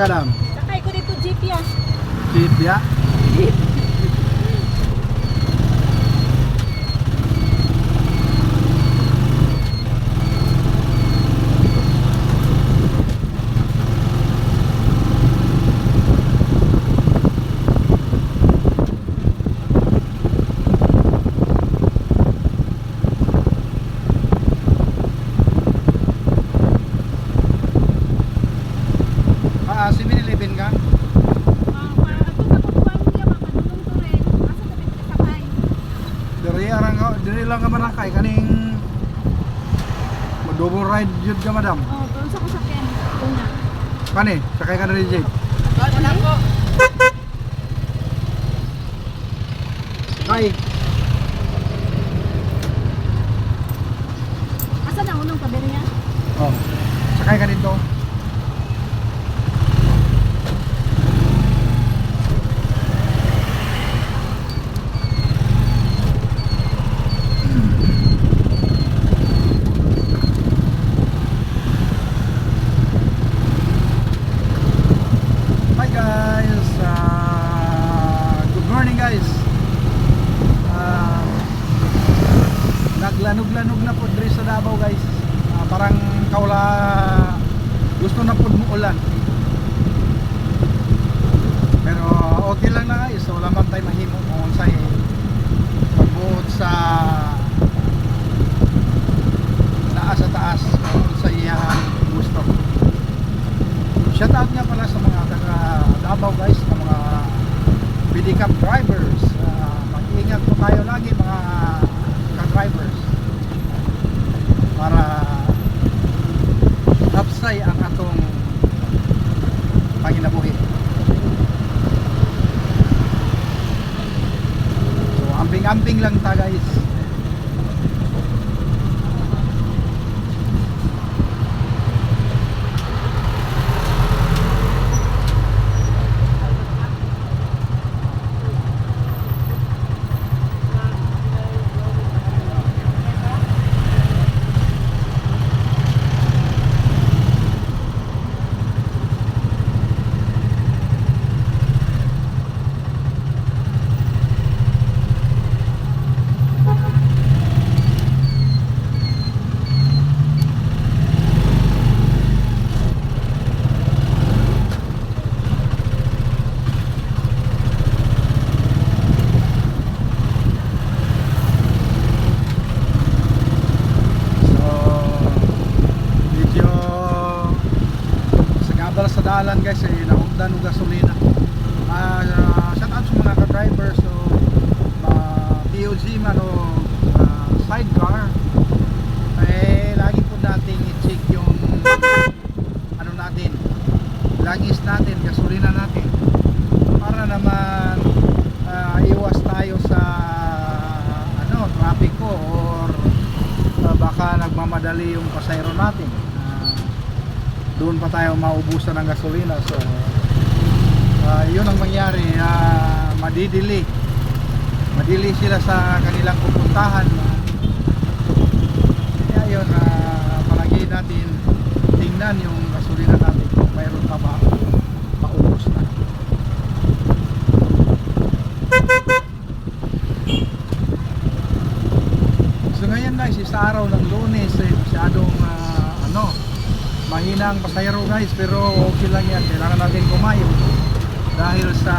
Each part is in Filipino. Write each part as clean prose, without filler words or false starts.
madam? Sakay ko dito jeep ya. Jeep ya? Jeep. Dili lang ka manakay kaning double ride jud ka madam. Oh, doon sa kusakyan. Una. Kani, sakay ka na rin jeep. Wala po. Kay. Asa na unang tabi niya? Oh. Sakay ka dito. Naglanog-lanog na po diri sa Davao guys. Parang kaula gusto na po muulan. Pero okay lang na guys. Wala man tayo mahimo kung unsay pagbuot sa taas sa taas kung unsay gusto. Shout out nga pala sa mga taga Davao guys, na mga pedicab drivers. Mag-iingat po tayo lagi mga drivers para hapsay ang atong panginabuhi. So amping-amping lang ta guys. Dalan guys ay naugdan og gasolina. Shout out sa mga ka-driver so TOG man o sidecar eh lagi po nating i-check yung ano natin, langis natin, gasolina natin para naman iwas tayo sa trapiko or baka nagmamadali yung pasahero natin. Doon pa tayo maubusan ng gasolina. So yun ang mangyari, madidili sila sa kanilang pupuntahan. Kaya yun, palagi natin tingnan yung gasolina natin kung mayroon pa ba maubos na. So ngayon guys, sa araw ng Lunes masyadong mahina ang pasahero guys, pero okay lang yan. Kailangan natin kumayo dahil sa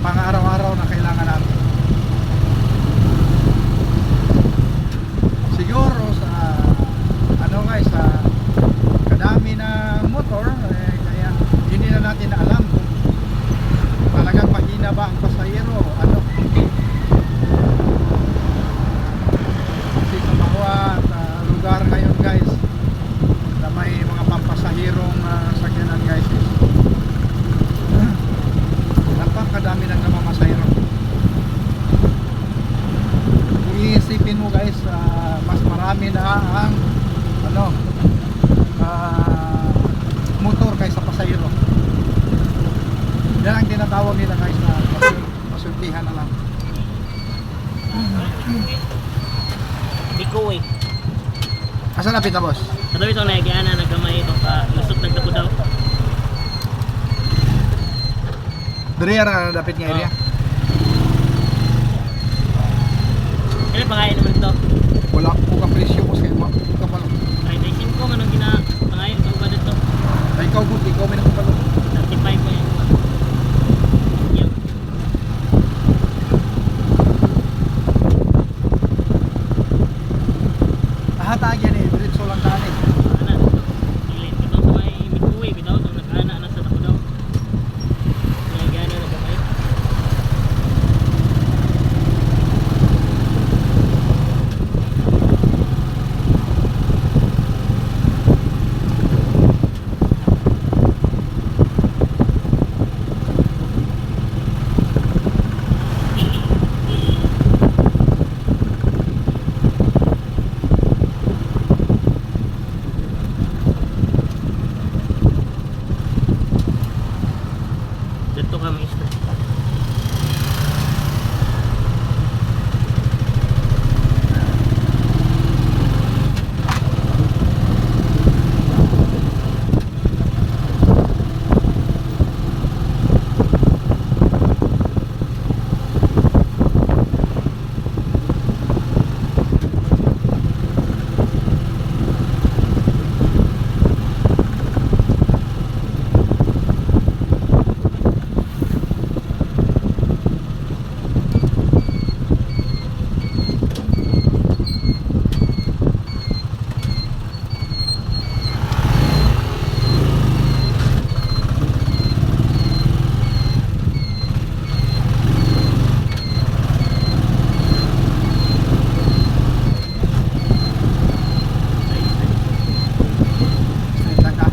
pang-araw-araw na kailangan natin. Siguro sa guys, sa kadami ng motor kaya hindi na natin alam kung talagang mahina ba ang pasahero kasi sa bawat lugar ngayon guys may mga pampasahirong sakyanan guys, napakadami ng namamasahiro. Kung iisipin mo guys, mas marami na ang motor kaysa pasahiro. Yan ang tinatawag nila guys na pasultihan na lang. Biko eh. Asa lapit na boss? Kadawit ang nahigiana nagkamay ito pa lusot nagtapo daw. Diri ra dapat nga area. Kaya pangayin naman ito. Wala ko ka presyo ko sa imo. Kapalo. Ay, naisin ko anong gina pangayin ito ba dito? Ay ikaw gud ikaw may nakapalo. 35 ko yan. Yun. Ahata yan eh, diretso lang tani. Ana dito. Ilit ito sa may midway bitaw itong nag-ana na sa dako daw. Kaya gano'n na ba kayo? Dito ka maestro. Straight lang ka.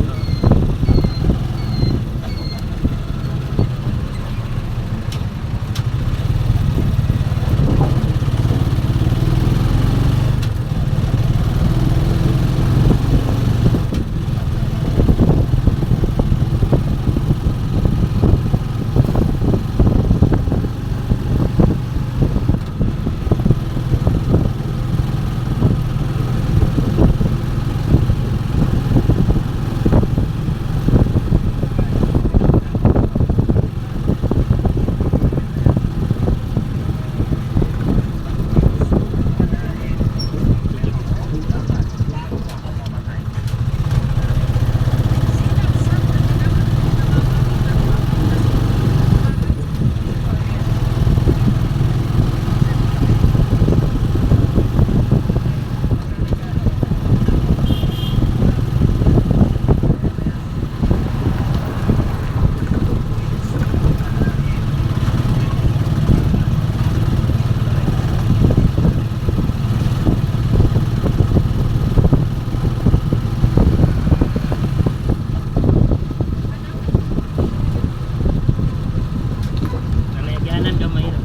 Nanayagyanan gamay na.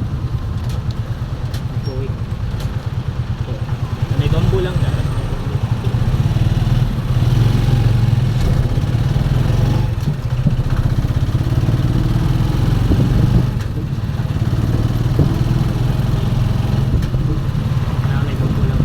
Tuwing. May bambu lang ka. May bambu lang.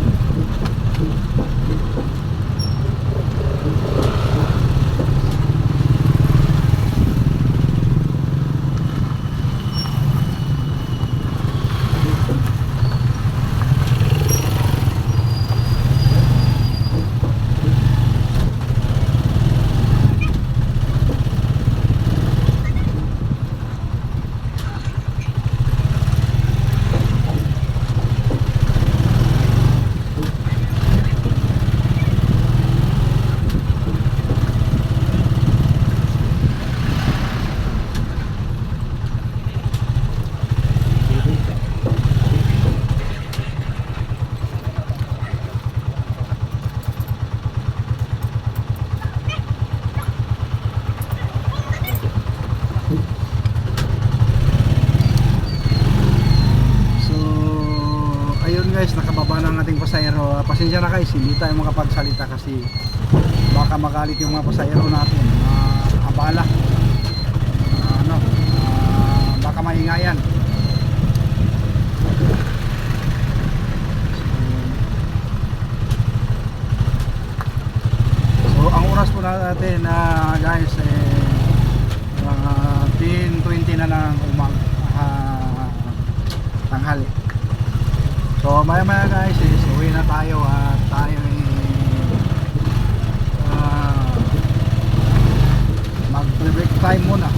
So, ayun guys, nakababa na ang ating pasahero. Pasensya na guys, hindi tayo makapagsalita kasi baka magalit yung mga pasahero natin. Abala. Baka maingayan. So, ang oras po natin guys, 10:20 na ng umaga. So maya maya guys is uwi na tayo at tayo mag-break time muna.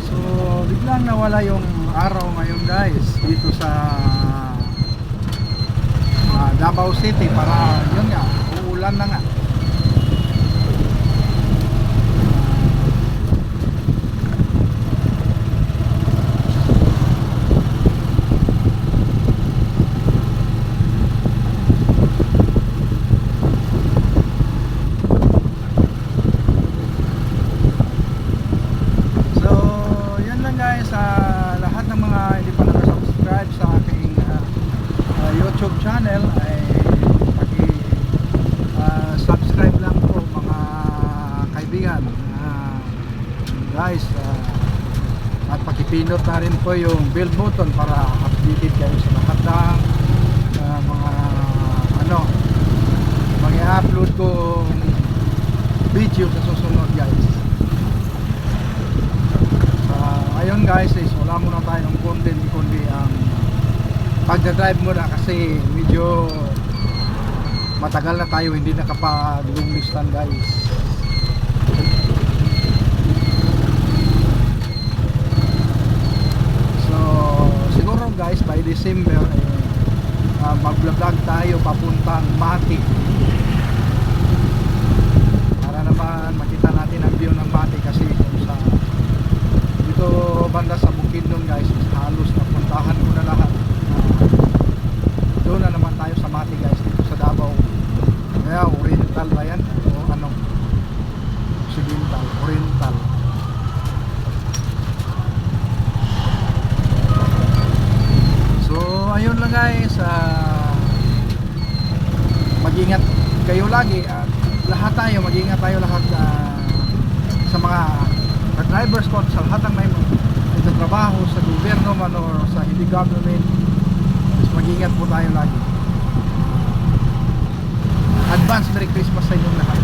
So biglang nawala yung araw ngayon guys dito sa Davao City, para yun nga, uulan na nga. So yan lang guys, lahat ng mga hindi pa nakasubscribe sa aking YouTube channel ay subscribe lang po mga kaibigan, guys, at pakipindot na rin po yung bell button para updated kayo sa lahat ng mga mag-i-upload kong video sa susunod guys. Ayun guys is wala muna tayong content kundi ang pagdadrive muna kasi medyo matagal na tayo hindi nakapag-long distance guys. So siguro guys by December mag-vlog tayo papuntang Mati para naman makita natin ang view ng Mati kasi sa dito banda sa Bukidnon guys is halos napuntahan ko na lahat. Doon na naman tayo sa Mati guys dito sa Davao. Kaya Oriental ba yan? O ano? Occidental, Oriental. So ayun lang guys, mag-ingat kayo lagi at lahat tayo, mag-ingat tayo lahat sa mga drivers ko, sa lahat ng may trabaho sa gobyerno man o sa hindi government. Mag-ingat po tayo lagi. Advance Merry Christmas sa inyong lahat.